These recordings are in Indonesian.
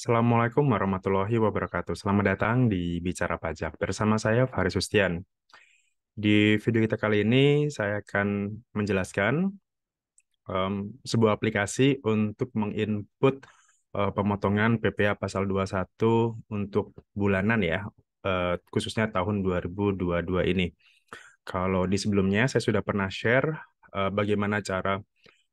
Assalamualaikum warahmatullahi wabarakatuh. Selamat datang di Bicara Pajak. Bersama saya Faris Sustian. Di video kita kali ini, saya akan menjelaskan sebuah aplikasi untuk menginput pemotongan PPh pasal 21 untuk bulanan ya, khususnya tahun 2022 ini. Kalau di sebelumnya, saya sudah pernah share bagaimana cara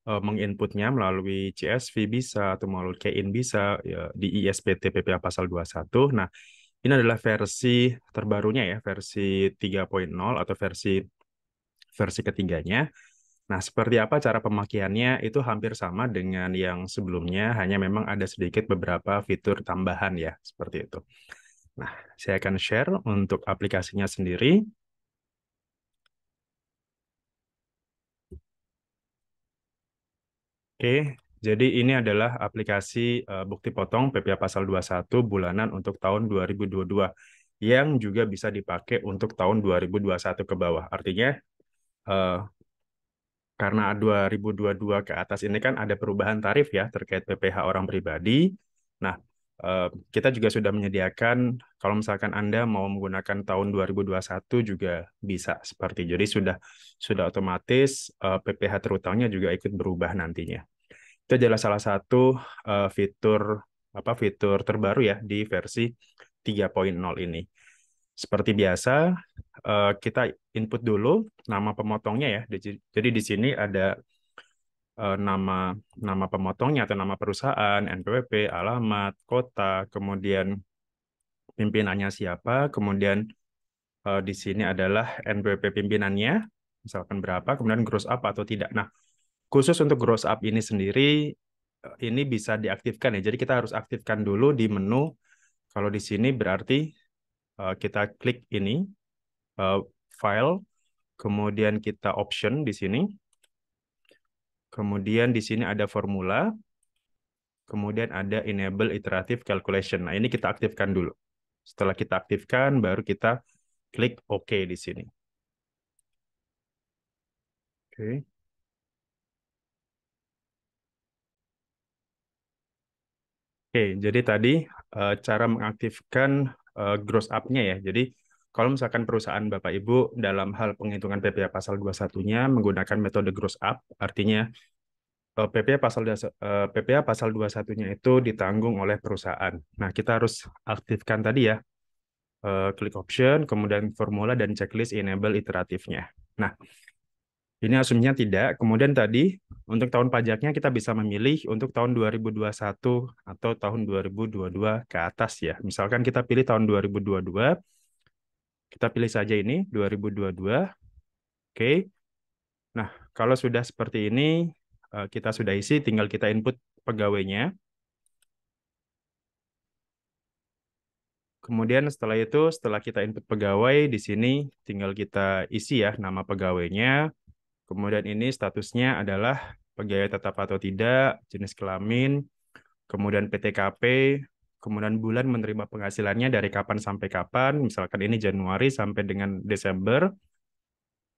menginputnya melalui CSV bisa atau melalui Key-in bisa ya, di ISPT PPh pasal 21. Nah, ini adalah versi terbarunya ya, versi 3.0 atau versi ketiganya. Nah, seperti apa cara pemakaiannya itu hampir sama dengan yang sebelumnya, hanya memang ada sedikit beberapa fitur tambahan ya, seperti itu. Nah, saya akan share untuk aplikasinya sendiri. Oke, jadi ini adalah aplikasi bukti potong PPh pasal 21 bulanan untuk tahun 2022 yang juga bisa dipakai untuk tahun 2021 ke bawah. Artinya eh, karena 2022 ke atas ini kan ada perubahan tarif ya terkait PPh orang pribadi. Nah, kita juga sudah menyediakan kalau misalkan Anda mau menggunakan tahun 2021 juga bisa seperti. Jadi sudah otomatis PPh terutangnya juga ikut berubah nantinya. Itu adalah salah satu fitur terbaru ya di versi 3.0 ini. Seperti biasa, kita input dulu nama pemotongnya ya. Jadi di sini ada nama nama pemotongnya atau nama perusahaan, NPWP, alamat, kota, kemudian pimpinannya siapa, kemudian di sini adalah NPWP pimpinannya, misalkan berapa, kemudian gross up atau tidak. Nah, khusus untuk gross up ini sendiri, ini bisa diaktifkan ya. Jadi kita harus aktifkan dulu di menu. Kalau di sini berarti kita klik ini, eh, file, kemudian kita option di sini, kemudian di sini ada formula, kemudian ada enable iterative calculation. Nah, ini kita aktifkan dulu. Setelah kita aktifkan, baru kita klik OK di sini. Oke. Oke, jadi tadi cara mengaktifkan gross up-nya ya. Jadi kalau misalkan perusahaan Bapak Ibu dalam hal penghitungan PPh pasal 21-nya menggunakan metode gross up, artinya PPh pasal 21-nya itu ditanggung oleh perusahaan. Nah, kita harus aktifkan tadi ya, klik option, kemudian formula dan checklist enable iteratifnya. Nah, ini asumsinya tidak. Kemudian tadi untuk tahun pajaknya kita bisa memilih untuk tahun 2021 atau tahun 2022 ke atas ya. Misalkan kita pilih tahun 2022, kita pilih saja ini 2022. Oke. Nah, kalau sudah seperti ini, kita sudah isi, tinggal kita input pegawainya. Kemudian setelah itu, setelah kita input pegawai, di sini tinggal kita isi ya nama pegawainya. Kemudian ini statusnya adalah pegawai tetap atau tidak, jenis kelamin, kemudian PTKP, kemudian bulan menerima penghasilannya dari kapan sampai kapan, misalkan ini Januari sampai dengan Desember.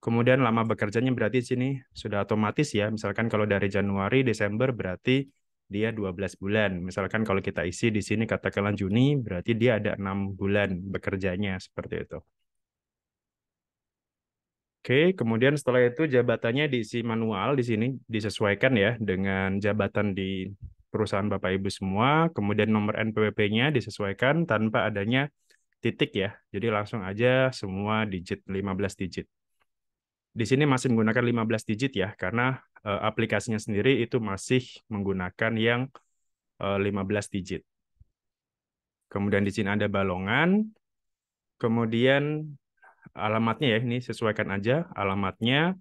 Kemudian lama bekerjanya berarti di sini sudah otomatis ya, misalkan kalau dari Januari, Desember berarti dia 12 bulan. Misalkan kalau kita isi di sini katakanlah Juni, berarti dia ada 6 bulan bekerjanya, seperti itu. Oke, kemudian setelah itu jabatannya diisi manual di sini disesuaikan ya dengan jabatan di perusahaan Bapak Ibu semua. Kemudian nomor NPWP-nya disesuaikan tanpa adanya titik ya. Jadi langsung aja semua digit 15 digit. Di sini masih menggunakan 15 digit ya karena aplikasinya sendiri itu masih menggunakan yang 15 digit. Kemudian di sini ada balongan, kemudian alamatnya ya ini sesuaikan aja alamatnya.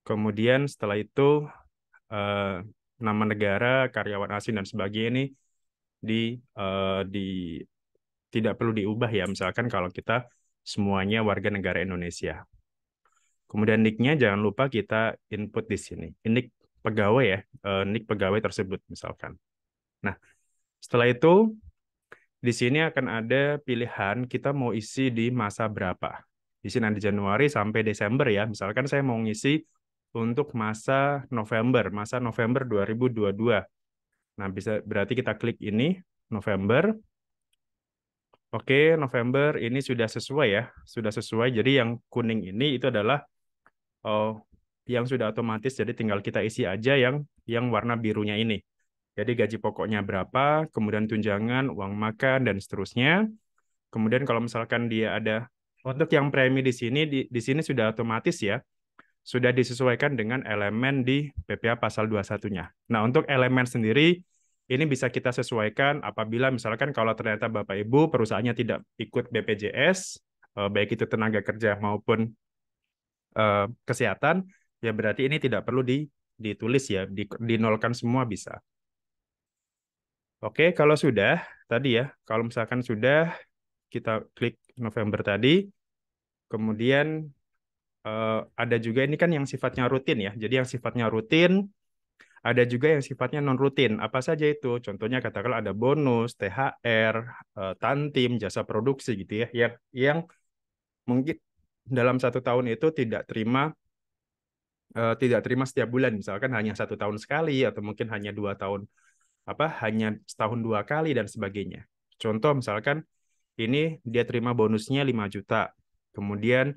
Kemudian setelah itu eh, nama negara, karyawan asing dan sebagainya ini di di tidak perlu diubah ya. Misalkan kalau kita semuanya warga negara Indonesia. Kemudian nick-nya jangan lupa kita input di sini. Ini pegawai ya, nick pegawai tersebut misalkan. Nah, setelah itu di sini akan ada pilihan kita mau isi di masa berapa. Di sini ada Januari sampai Desember ya. Misalkan saya mau ngisi untuk masa November 2022. Nah, bisa berarti kita klik ini. November. Oke, November ini sudah sesuai ya, sudah sesuai. Jadi yang kuning ini itu adalah oh, yang sudah otomatis. Jadi tinggal kita isi aja yang warna birunya ini. Jadi gaji pokoknya berapa, kemudian tunjangan, uang makan dan seterusnya. Kemudian kalau misalkan dia ada untuk yang premi di sini di sini sudah otomatis ya, sudah disesuaikan dengan elemen di PPA pasal 21-nya. Nah, untuk elemen sendiri ini bisa kita sesuaikan apabila misalkan kalau ternyata Bapak Ibu perusahaannya tidak ikut BPJS, baik itu tenaga kerja maupun kesehatan, ya berarti ini tidak perlu ditulis ya, dinolkan semua bisa. Oke, kalau sudah tadi ya, kalau misalkan sudah kita klik November tadi, kemudian ada juga ini kan yang sifatnya rutin ya. Jadi yang sifatnya rutin, ada juga yang sifatnya non rutin. Apa saja itu? Contohnya katakanlah ada bonus, THR, tantim, jasa produksi gitu ya, yang mungkin dalam 1 tahun itu tidak terima setiap bulan, misalkan hanya 1 tahun sekali atau mungkin hanya 2 tahun hanya setahun 2 kali dan sebagainya. Contoh misalkan ini dia terima bonusnya 5 juta, kemudian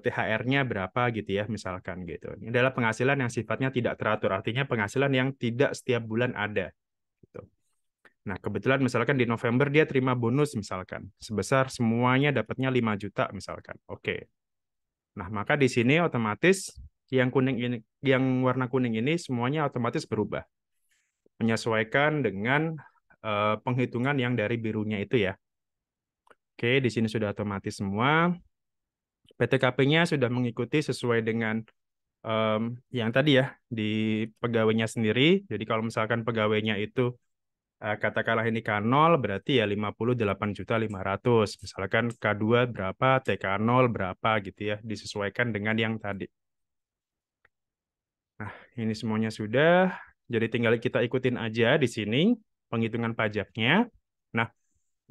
THR-nya berapa gitu ya misalkan gitu. Ini adalah penghasilan yang sifatnya tidak teratur, artinya penghasilan yang tidak setiap bulan ada gitu. Nah, kebetulan misalkan di November dia terima bonus misalkan sebesar semuanya dapatnya 5 juta misalkan. Oke. Nah, maka di sini otomatis yang kuning ini yang warna kuning ini semuanya otomatis berubah menyesuaikan dengan penghitungan yang dari birunya itu ya. Oke, di sini sudah otomatis semua. PTKP-nya sudah mengikuti sesuai dengan yang tadi ya di pegawainya sendiri. Jadi kalau misalkan pegawainya itu katakanlah ini K0 berarti ya 58.500. Misalkan K2 berapa, TK0 berapa gitu ya, disesuaikan dengan yang tadi. Nah, ini semuanya sudah. Jadi tinggal kita ikutin aja di sini penghitungan pajaknya. Nah,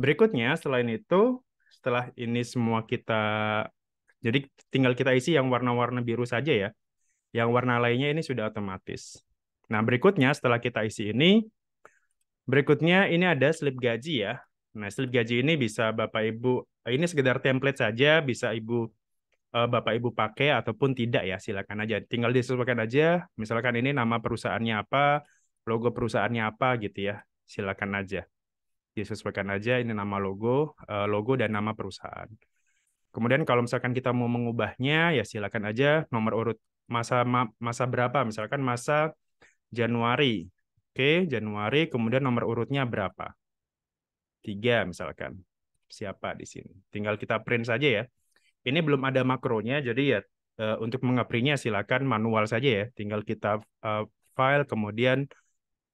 berikutnya selain itu, setelah ini semua kita jadi tinggal kita isi yang warna-warna biru saja ya. Yang warna lainnya ini sudah otomatis. Nah, berikutnya setelah kita isi ini, berikutnya ini ada slip gaji ya. Nah, slip gaji ini bisa Bapak Ibu, ini sekedar template saja, bisa Bapak Ibu pakai ataupun tidak ya, silakan aja. Tinggal disesuaikan aja, misalkan ini nama perusahaannya apa, logo perusahaannya apa gitu ya. Silakan aja. Disesuaikan aja ini nama logo dan nama perusahaan. Kemudian kalau misalkan kita mau mengubahnya ya silakan aja nomor urut masa berapa, misalkan masa Januari. Oke, Januari, kemudian nomor urutnya berapa? 3 misalkan. Siapa di sini? Tinggal kita print saja ya. Ini belum ada makronya, jadi ya untuk mengeprintnya silakan manual saja ya. Tinggal kita file, kemudian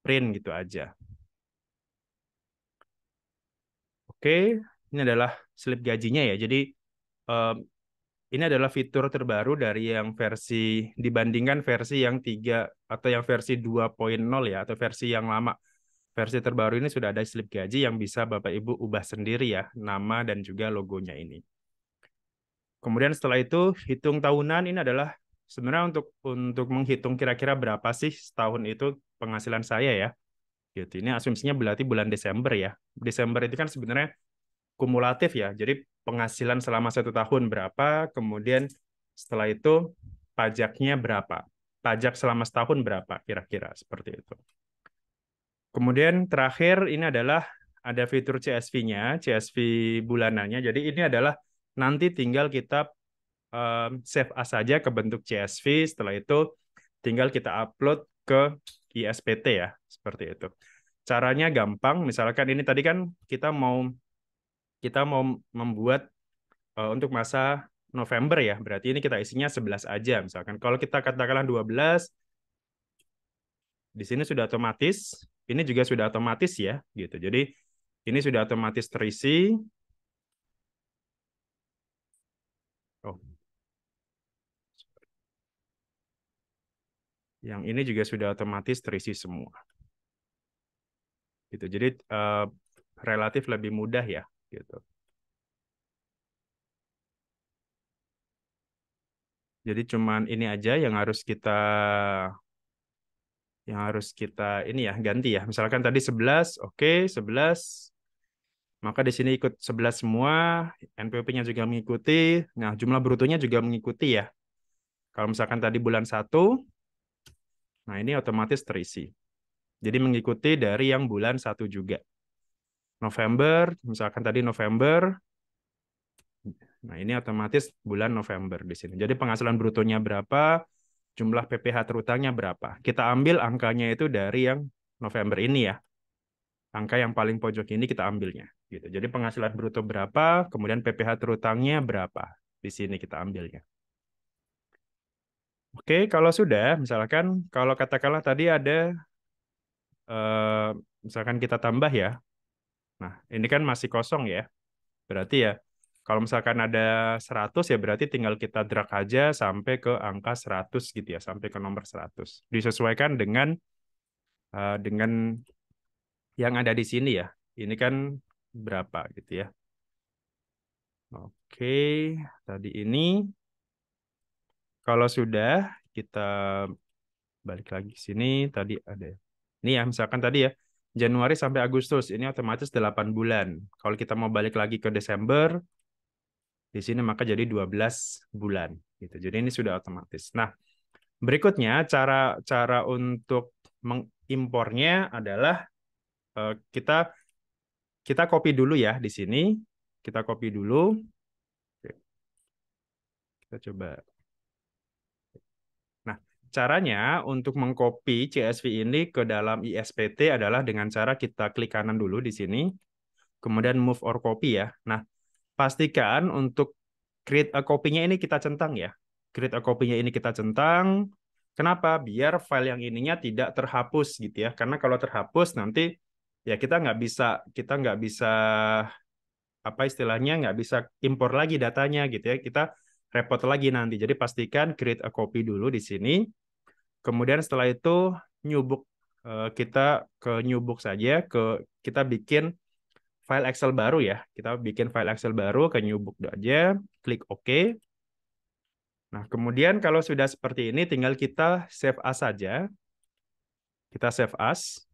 print gitu aja. Oke, ini adalah slip gajinya ya. Jadi eh, ini adalah fitur terbaru dari yang versi dibandingkan versi yang 3 atau yang versi 2.0 ya, atau versi yang lama. Versi terbaru ini sudah ada slip gaji yang bisa Bapak Ibu ubah sendiri ya, nama dan juga logonya ini. Kemudian setelah itu hitung tahunan ini adalah sebenarnya untuk menghitung kira-kira berapa sih setahun itu penghasilan saya ya. Gitu. Ini asumsinya berarti bulan Desember ya. Desember itu kan sebenarnya kumulatif ya. Jadi penghasilan selama 1 tahun berapa, kemudian setelah itu pajaknya berapa. Pajak selama setahun berapa kira-kira seperti itu. Kemudian terakhir ini adalah ada fitur CSV-nya, CSV bulanannya. Jadi ini adalah nanti tinggal kita save as saja ke bentuk CSV. Setelah itu tinggal kita upload ke ISPT ya, seperti itu. Caranya gampang. Misalkan ini tadi kan kita mau membuat untuk masa November ya, berarti ini kita isinya 11 aja. Misalkan kalau kita katakanlah 12, di sini sudah otomatis, ini juga sudah otomatis ya, gitu. Jadi ini sudah otomatis terisi. Oh, yang ini juga sudah otomatis terisi semua. Gitu. Jadi relatif lebih mudah ya, gitu. Jadi cuman ini aja yang harus kita yang harus kita ini ya ganti ya. Misalkan tadi 11, oke, 11. Maka di sini ikut 11 semua, NPWP-nya juga mengikuti. Nah, jumlah brutonya juga mengikuti ya. Kalau misalkan tadi bulan 1, nah ini otomatis terisi. Jadi mengikuti dari yang bulan 1 juga. November, misalkan tadi November, nah ini otomatis bulan November di sini. Jadi penghasilan brutonya berapa, jumlah PPh terutangnya berapa. Kita ambil angkanya itu dari yang November ini ya. Angka yang paling pojok ini kita ambilnya. Gitu. Jadi penghasilan bruto berapa, kemudian PPh terutangnya berapa. Di sini kita ambilnya. Oke, kalau sudah, misalkan kalau katakanlah tadi ada, misalkan kita tambah ya. Nah, ini kan masih kosong ya. Berarti ya, kalau misalkan ada 100 ya berarti tinggal kita drag aja sampai ke angka 100 gitu ya, sampai ke nomor 100. Disesuaikan dengan yang ada di sini ya. Ini kan berapa gitu ya. Oke, tadi ini kalau sudah kita balik lagi ke sini, tadi ada. Ini ya, misalkan tadi ya, Januari sampai Agustus, ini otomatis 8 bulan. Kalau kita mau balik lagi ke Desember, di sini maka jadi 12 bulan. Gitu. Jadi ini sudah otomatis. Nah, berikutnya cara cara untuk mengimpornya adalah kita kita copy dulu ya di sini. Kita copy dulu. Oke, kita coba. Nah, caranya untuk mengcopy CSV ini ke dalam ISPT adalah dengan cara kita klik kanan dulu di sini, kemudian move or copy ya. Nah, pastikan untuk create a copy-nya ini kita centang ya. Create a copy-nya ini kita centang. Kenapa? Biar file yang ininya tidak terhapus gitu ya. Karena kalau terhapus nanti ya kita nggak bisa apa istilahnya nggak bisa impor lagi datanya gitu ya. Kita repot lagi nanti. Jadi pastikan create a copy dulu di sini. Kemudian setelah itu nyubuk kita ke nyubuk saja ke kita bikin file Excel baru ya. Kita bikin file Excel baru ke nyubuk aja, klik OK. Nah, kemudian kalau sudah seperti ini tinggal kita save as saja. Kita save as.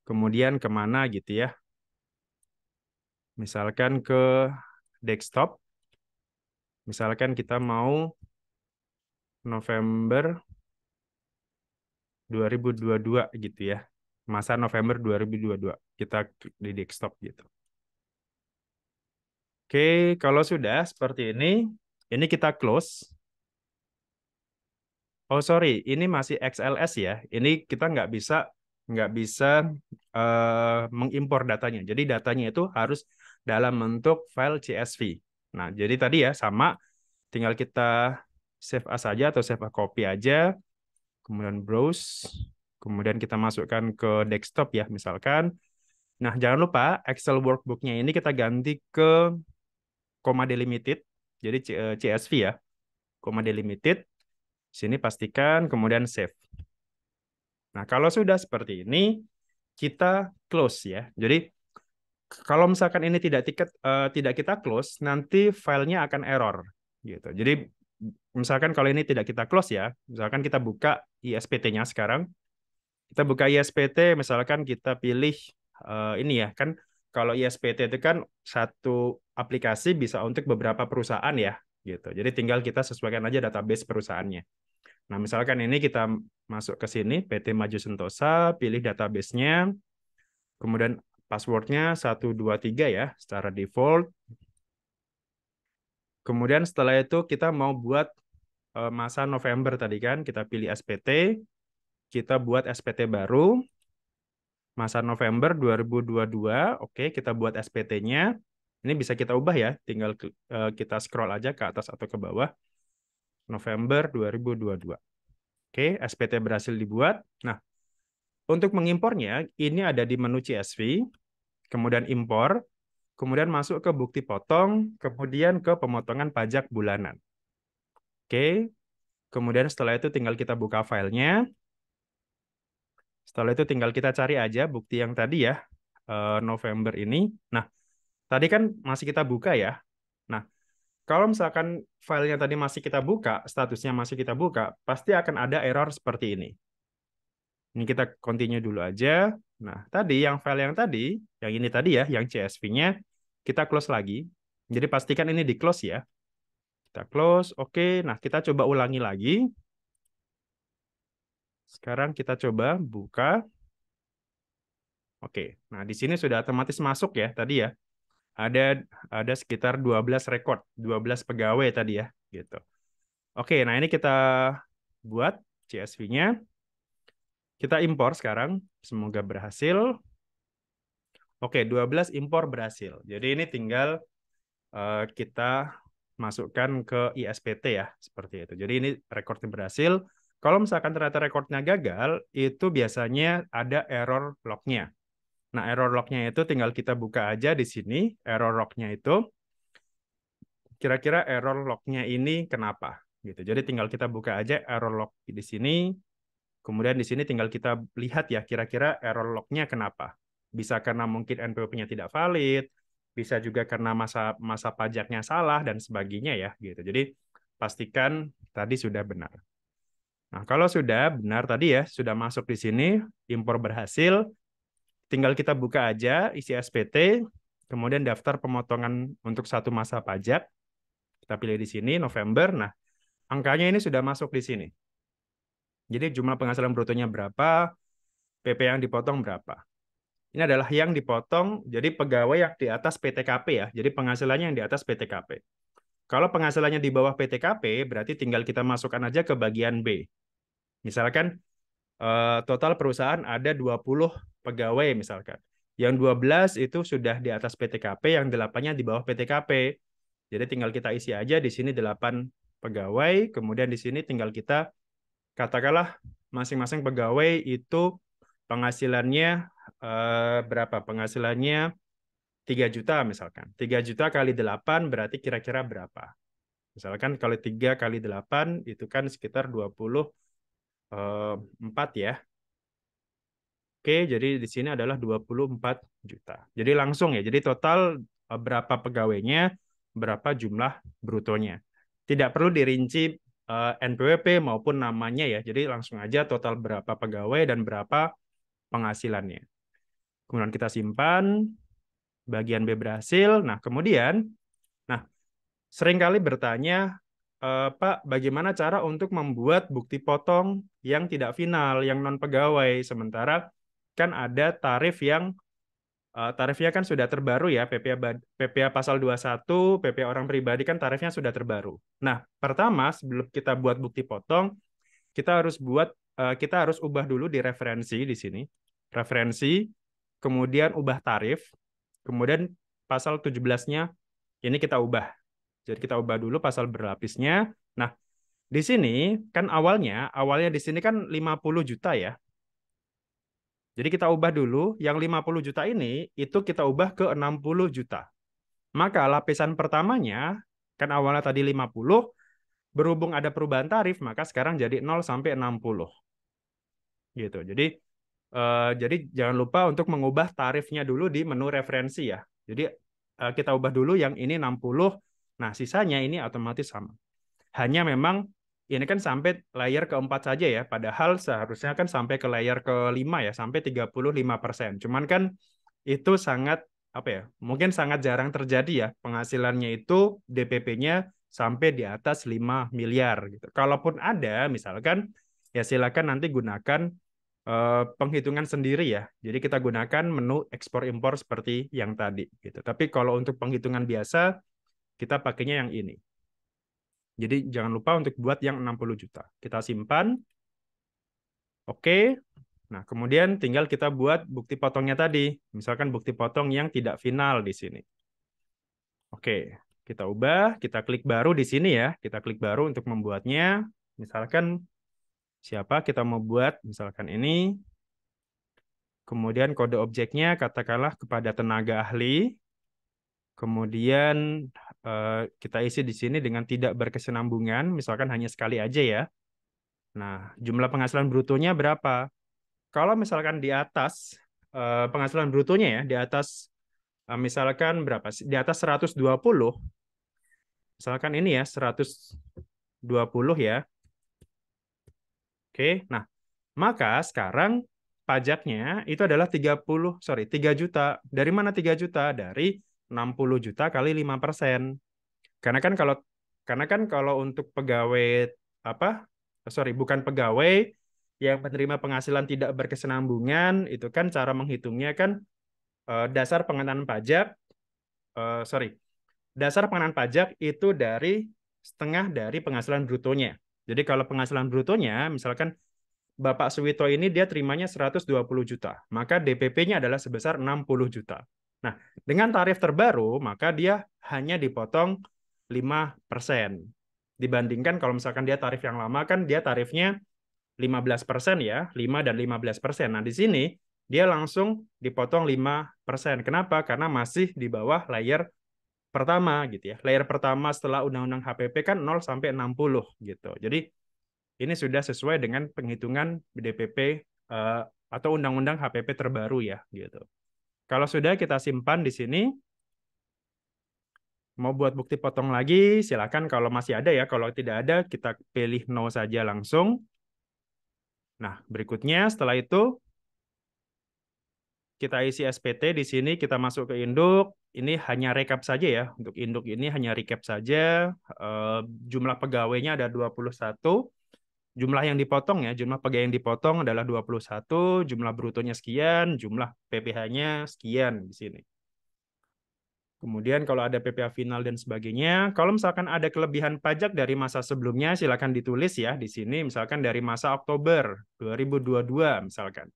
Kemudian kemana gitu ya. Misalkan ke desktop. Misalkan kita mau November 2022 gitu ya. Masa November 2022. Kita klik di desktop gitu. Oke, kalau sudah seperti ini kita close. Oh sorry, ini masih XLS ya. Ini kita nggak bisa mengimpor datanya. Jadi datanya itu harus dalam bentuk file CSV. Nah, jadi tadi ya sama, tinggal kita save as saja atau save a copy aja, kemudian browse, kemudian kita masukkan ke desktop ya misalkan. Nah, jangan lupa Excel workbook-nya ini kita ganti ke comma delimited, jadi CSV ya, comma delimited. Sini pastikan, kemudian save. Nah, kalau sudah seperti ini, kita close ya. Jadi, kalau misalkan ini tidak kita close, nanti filenya akan error. Gitu. Jadi, misalkan kalau ini tidak kita close ya, misalkan kita buka ISPT-nya sekarang, kita buka ISPT, misalkan kita pilih ini ya, kan kalau ISPT itu kan satu aplikasi bisa untuk beberapa perusahaan ya. Gitu. Jadi, tinggal kita sesuaikan aja database perusahaannya. Nah, misalkan ini kita masuk ke sini, PT Maju Sentosa, pilih database-nya, kemudian password-nya 123 ya, secara default. Kemudian setelah itu kita mau buat masa November tadi kan, kita pilih SPT, kita buat SPT baru, masa November 2022, oke, kita buat SPT-nya. Ini bisa kita ubah ya, tinggal kita scroll aja ke atas atau ke bawah. November 2022. Oke, SPT berhasil dibuat. Nah, untuk mengimpornya, ini ada di menu CSV, kemudian impor, kemudian masuk ke bukti potong, kemudian ke pemotongan pajak bulanan. Oke, kemudian setelah itu tinggal kita buka filenya. Setelah itu tinggal kita cari aja bukti yang tadi ya, November ini. Nah, tadi kan masih kita buka ya. Nah, kalau misalkan filenya tadi masih kita buka, statusnya masih kita buka, pasti akan ada error seperti ini. Ini kita continue dulu aja. Nah, tadi yang file yang tadi, yang ini tadi ya, yang CSV-nya, kita close lagi. Jadi pastikan ini di close ya. Kita close, oke. Nah, kita coba ulangi lagi. Sekarang kita coba buka. Oke, nah di sini sudah otomatis masuk ya tadi ya. Ada sekitar 12 record, 12 pegawai tadi ya, gitu. Oke, nah ini kita buat CSV-nya. Kita impor sekarang. Semoga berhasil. Oke, 12 impor berhasil. Jadi ini tinggal kita masukkan ke ISPT ya, seperti itu. Jadi ini rekornya berhasil. Kalau misalkan ternyata rekornya gagal, itu biasanya ada error log-nya. Nah, error log-nya itu tinggal kita buka aja di sini. Error log-nya itu, kira-kira error log-nya ini kenapa? Gitu. Jadi tinggal kita buka aja error log di sini. Kemudian di sini tinggal kita lihat ya, kira-kira error log-nya kenapa. Bisa karena mungkin NPWP-nya tidak valid, bisa juga karena masa masa pajaknya salah dan sebagainya ya gitu. Jadi pastikan tadi sudah benar. Nah, kalau sudah benar tadi ya, sudah masuk di sini, impor berhasil, tinggal kita buka aja isi SPT, kemudian daftar pemotongan untuk satu masa pajak. Kita pilih di sini November. Nah, angkanya ini sudah masuk di sini. Jadi jumlah penghasilan brutonya berapa, PP yang dipotong berapa. Ini adalah yang dipotong, jadi pegawai yang di atas PTKP ya. Jadi penghasilannya yang di atas PTKP. Kalau penghasilannya di bawah PTKP, berarti tinggal kita masukkan aja ke bagian B. Misalkan total perusahaan ada 20 pegawai misalkan. Yang 12 itu sudah di atas PTKP, yang 8-nya di bawah PTKP. Jadi tinggal kita isi aja di sini 8 pegawai, kemudian di sini tinggal kita katakanlah masing-masing pegawai itu penghasilannya berapa? Penghasilannya 3 juta misalkan. 3 juta kali 8 berarti kira-kira berapa? Misalkan kalau 3 kali 8 itu kan sekitar 24 ya. Oke, jadi di sini adalah 24 juta. Jadi langsung ya, jadi total berapa pegawainya, berapa jumlah brutonya. Tidak perlu dirinci NPWP maupun namanya ya, jadi langsung aja total berapa pegawai dan berapa penghasilannya. Kemudian kita simpan, bagian B berhasil. Nah, kemudian, nah seringkali bertanya, Pak, bagaimana cara untuk membuat bukti potong yang tidak final, yang non pegawai, sementara kan ada tarifnya kan sudah terbaru ya, PPA pasal 21, PPA orang pribadi kan tarifnya sudah terbaru. Nah, pertama sebelum kita buat bukti potong, kita harus ubah dulu di referensi di sini. Referensi, kemudian ubah tarif, kemudian pasal 17-nya ini kita ubah. Jadi kita ubah dulu pasal berlapisnya. Nah, di sini kan awalnya di sini kan 50 juta ya. Jadi kita ubah dulu, yang 50 juta ini, itu kita ubah ke 60 juta. Maka lapisan pertamanya, kan awalnya tadi 50, berhubung ada perubahan tarif, maka sekarang jadi 0 sampai 60. Gitu. Jadi jangan lupa untuk mengubah tarifnya dulu di menu referensi ya. Jadi kita ubah dulu yang ini 60, nah sisanya ini otomatis sama. Hanya memang ini kan sampai layer keempat saja ya, padahal seharusnya kan sampai ke layer kelima ya, sampai 35%. Cuman kan itu sangat, apa ya, mungkin sangat jarang terjadi ya, penghasilannya itu DPP-nya sampai di atas 5 miliar gitu. Kalaupun ada, misalkan, ya silakan nanti gunakan penghitungan sendiri ya. Jadi kita gunakan menu ekspor impor seperti yang tadi gitu. Tapi kalau untuk penghitungan biasa, kita pakainya yang ini. Jadi jangan lupa untuk buat yang 60 juta. Kita simpan. Oke. Nah, kemudian tinggal kita buat bukti potongnya tadi. Misalkan bukti potong yang tidak final di sini. Oke, kita ubah, kita klik baru di sini ya. Kita klik baru untuk membuatnya. Misalkan siapa kita mau buat, misalkan ini. Kemudian kode objeknya katakanlah kepada tenaga ahli. Kemudian kita isi di sini dengan tidak berkesinambungan, misalkan hanya sekali aja ya. Nah, jumlah penghasilan brutonya berapa? Kalau misalkan di atas penghasilan brutonya ya, di atas misalkan berapa sih? Di atas 120, misalkan ini ya 120 ya. Oke, nah Maka sekarang pajaknya itu adalah 3 juta. Dari mana 3 juta? Dari 60 juta kali 5%. Karena kan kalau untuk pegawai apa? Sorry, bukan pegawai yang menerima penghasilan tidak berkesinambungan, itu kan cara menghitungnya kan dasar pengenaan pajak, sorry, dasar pengenaan pajak itu dari setengah dari penghasilan brutonya. Jadi kalau penghasilan brutonya, misalkan Bapak Suwito ini dia terimanya 120 juta, maka DPP-nya adalah sebesar 60 juta. Nah, dengan tarif terbaru, maka dia hanya dipotong 5%. Dibandingkan kalau misalkan dia tarif yang lama, kan dia tarifnya 15% ya, 5 dan 15%. Nah, di sini dia langsung dipotong 5%. Kenapa? Karena masih di bawah layer pertama gitu ya. Layer pertama setelah Undang-Undang HPP kan 0 sampai 60 gitu. Jadi ini sudah sesuai dengan penghitungan DPP atau Undang-Undang HPP terbaru ya gitu. Kalau sudah kita simpan di sini, mau buat bukti potong lagi silakan kalau masih ada ya. Kalau tidak ada kita pilih no saja langsung. Nah, berikutnya setelah itu kita isi SPT di sini, kita masuk ke induk. Ini hanya rekap saja ya. Untuk induk ini hanya recap saja. Jumlah pegawainya ada 21. Jumlah yang dipotong ya, jumlah pegawai yang dipotong adalah 21, jumlah brutonya sekian, jumlah PPh-nya sekian di sini. Kemudian kalau ada PPh final dan sebagainya, kalau misalkan ada kelebihan pajak dari masa sebelumnya, silakan ditulis ya di sini, misalkan dari masa Oktober 2022 misalkan.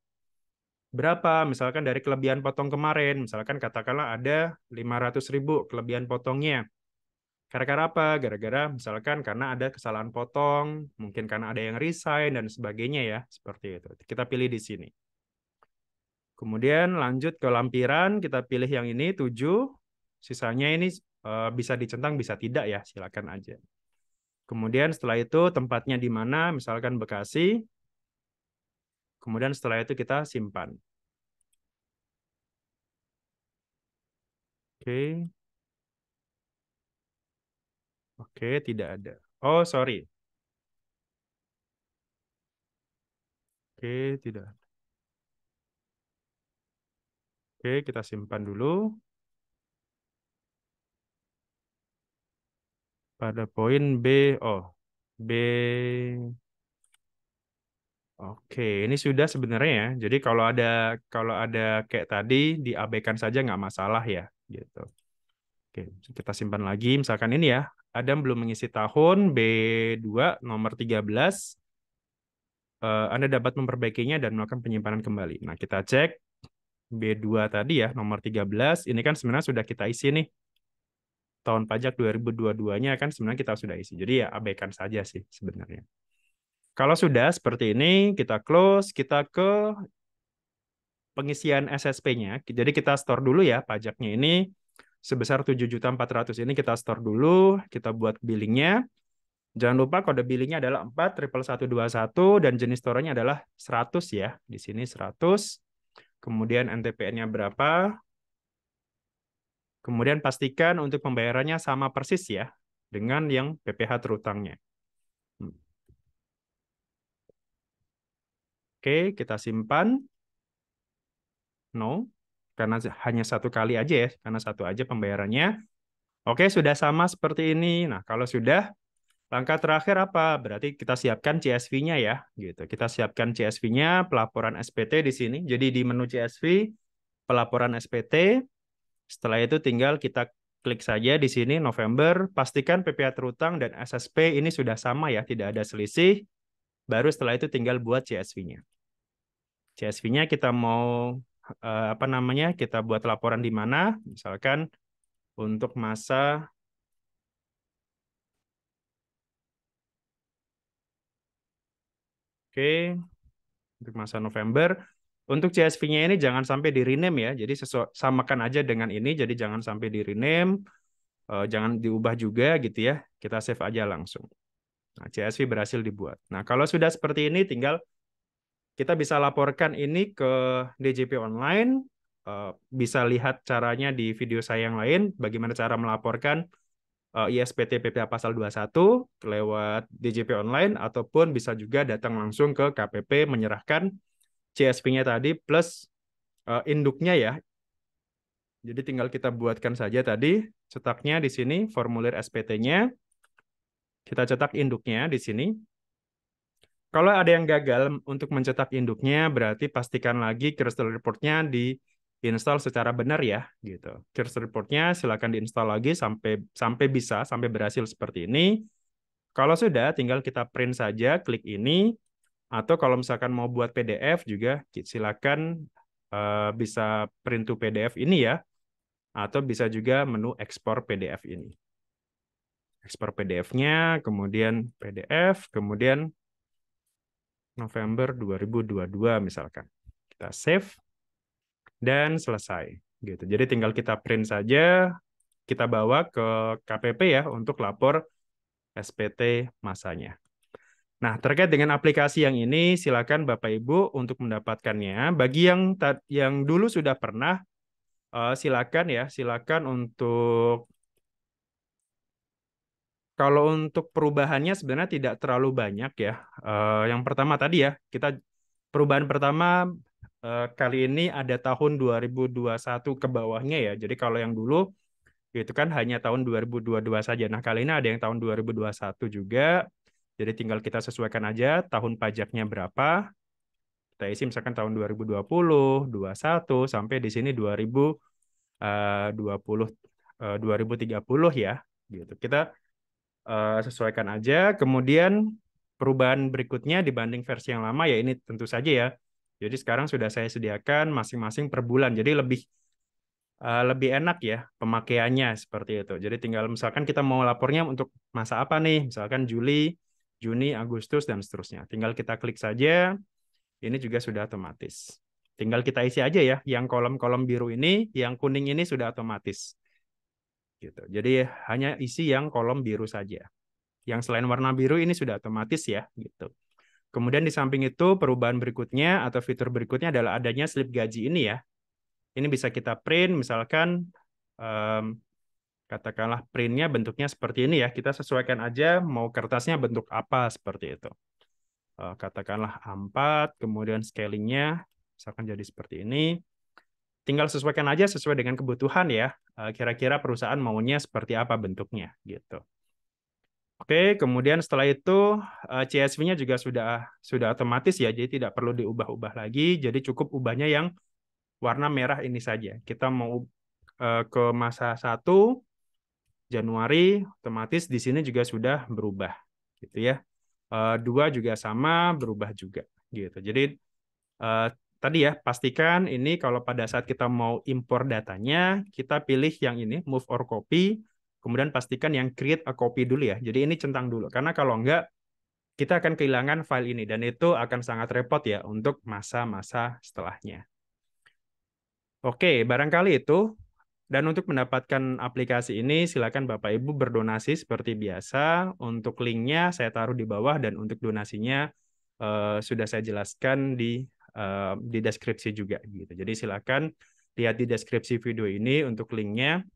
Berapa? Misalkan dari kelebihan potong kemarin, misalkan katakanlah ada 500.000 kelebihan potongnya. Gara-gara apa? Gara-gara misalkan karena ada kesalahan potong, mungkin karena ada yang resign dan sebagainya ya, seperti itu. Kita pilih di sini. Kemudian lanjut ke lampiran, kita pilih yang ini 7. Sisanya ini bisa dicentang, bisa tidak ya, silakan aja. Kemudian setelah itu tempatnya di mana, misalkan Bekasi. Kemudian setelah itu kita simpan. Oke. Oke, tidak ada. Oh, sorry. Oke, tidak. Oke, kita simpan dulu. Pada poin B, oh, B. Oke, ini sudah sebenarnya ya. Jadi kalau ada kayak tadi diabaikan saja nggak masalah ya, gitu. Oke, kita simpan lagi. Misalkan ini ya, Adam belum mengisi tahun B2 nomor 13. Anda dapat memperbaikinya dan melakukan penyimpanan kembali. Nah, kita cek B2 tadi ya, nomor 13. Ini kan sebenarnya sudah kita isi nih. Tahun pajak 2022-nya kan sebenarnya kita sudah isi. Jadi ya abaikan saja sih sebenarnya. Kalau sudah seperti ini, kita close, kita ke pengisian SSP-nya. Jadi kita store dulu ya pajaknya ini sebesar 7.400.000 ini kita store dulu, kita buat billingnya. Jangan lupa kode billingnya adalah 41121 dan jenis store-nya adalah 100 ya. Di sini 100. Kemudian NTPN-nya berapa? Kemudian pastikan untuk pembayarannya sama persis ya dengan yang PPh terutangnya. Oke, kita simpan. No, karena hanya satu kali aja ya, karena satu aja pembayarannya. Oke, sudah sama seperti ini. Nah, kalau sudah, langkah terakhir apa? Berarti kita siapkan CSV-nya ya, gitu. Kita siapkan CSV-nya, pelaporan SPT di sini. Jadi di menu CSV, pelaporan SPT. Setelah itu tinggal kita klik saja di sini November, pastikan PPh terutang dan SSP ini sudah sama ya, tidak ada selisih. Baru setelah itu tinggal buat CSV-nya. CSV-nya kita mau apa namanya? Kita buat laporan di mana? Misalkan untuk masa Oke, untuk masa November. Untuk CSV-nya ini jangan sampai di rename ya. Jadi samakan aja dengan ini. Jadi jangan sampai di rename, jangan diubah juga gitu ya. Kita save aja langsung. Nah, CSV berhasil dibuat. Nah, kalau sudah seperti ini, tinggal kita bisa laporkan ini ke DJP online. Bisa lihat caranya di video saya yang lain. Bagaimana cara melaporkan ISPT PPA Pasal 21 lewat DJP online ataupun bisa juga datang langsung ke KPP menyerahkan CSV-nya tadi plus induknya ya. Jadi tinggal kita buatkan saja tadi cetaknya di sini formulir SPT-nya. Kita cetak induknya di sini. Kalau ada yang gagal untuk mencetak induknya, berarti pastikan lagi Crystal Report-nya diinstal secara benar ya, gitu. Crystal Report-nya silakan diinstal lagi sampai berhasil seperti ini. Kalau sudah, tinggal kita print saja, klik ini. Atau kalau misalkan mau buat PDF juga, silakan bisa print to PDF ini ya. Atau bisa juga menu ekspor PDF ini. Ekspor PDF-nya, kemudian PDF, kemudian November 2022 misalkan. Kita save dan selesai gitu. Jadi tinggal kita print saja, kita bawa ke KPP ya untuk lapor SPT masanya. Nah, terkait dengan aplikasi yang ini silakan Bapak Ibu untuk mendapatkannya. Bagi yang dulu sudah pernah silakan ya, silakan untuk kalau untuk perubahannya sebenarnya tidak terlalu banyak ya. Yang pertama tadi ya, perubahan pertama kali ini ada tahun 2021 ke bawahnya ya. Jadi kalau yang dulu itu kan hanya tahun 2022 saja. Nah, kali ini ada yang tahun 2021 juga. Jadi tinggal kita sesuaikan aja tahun pajaknya berapa. Kita isi misalkan tahun 2020, 21 sampai di sini 2020 2030 ya gitu. Kita sesuaikan aja. Kemudian perubahan berikutnya dibanding versi yang lama ya ini tentu saja ya. Jadi sekarang sudah saya sediakan masing-masing per bulan. Jadi lebih enak ya pemakaiannya seperti itu. Jadi tinggal misalkan kita mau lapornya untuk masa apa nih? Misalkan Juli, Juni, Agustus dan seterusnya. Tinggal kita klik saja. Ini juga sudah otomatis. Tinggal kita isi aja ya. Yang kolom-kolom biru ini, yang kuning ini sudah otomatis. Gitu. Jadi hanya isi yang kolom biru saja. Yang selain warna biru ini sudah otomatis ya, gitu. Kemudian di samping itu perubahan berikutnya atau fitur berikutnya adalah adanya slip gaji ini ya. Ini bisa kita print, misalkan katakanlah printnya bentuknya seperti ini ya. Kita sesuaikan aja mau kertasnya bentuk apa seperti itu. Katakanlah A4, kemudian scalingnya misalkan jadi seperti ini. Tinggal sesuaikan aja sesuai dengan kebutuhan ya. Kira-kira perusahaan maunya seperti apa bentuknya gitu. Oke, kemudian setelah itu CSV-nya juga sudah otomatis ya, jadi tidak perlu diubah-ubah lagi. Jadi cukup ubahnya yang warna merah ini saja. Kita mau ke masa 1 Januari, otomatis di sini juga sudah berubah, gitu ya. 2 juga sama, berubah juga, gitu. Jadi tadi ya pastikan ini kalau pada saat kita mau impor datanya, kita pilih yang ini move or copy. Kemudian pastikan yang create a copy dulu ya. Jadi ini centang dulu. Karena kalau enggak, kita akan kehilangan file ini. Dan itu akan sangat repot ya untuk masa-masa setelahnya. Oke, barangkali itu. Dan untuk mendapatkan aplikasi ini, silakan Bapak Ibu berdonasi seperti biasa. Untuk linknya saya taruh di bawah dan untuk donasinya sudah saya jelaskan di deskripsi juga. Gitu. Jadi silakan lihat di deskripsi video ini untuk linknya.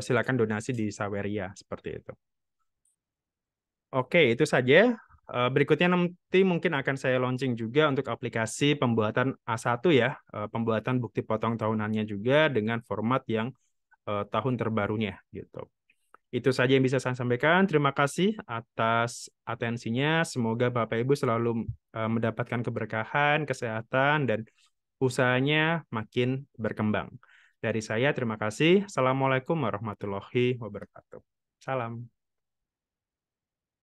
Silakan donasi di Saweria seperti itu. Oke, itu saja. Berikutnya nanti mungkin akan saya launching juga untuk aplikasi pembuatan A1 ya, pembuatan bukti potong tahunannya juga dengan format yang tahun terbarunya gitu. Itu saja yang bisa saya sampaikan. Terima kasih atas atensinya. Semoga Bapak Ibu selalu mendapatkan keberkahan, kesehatan, dan usahanya makin berkembang. Dari saya, terima kasih. Assalamualaikum warahmatullahi wabarakatuh. Salam.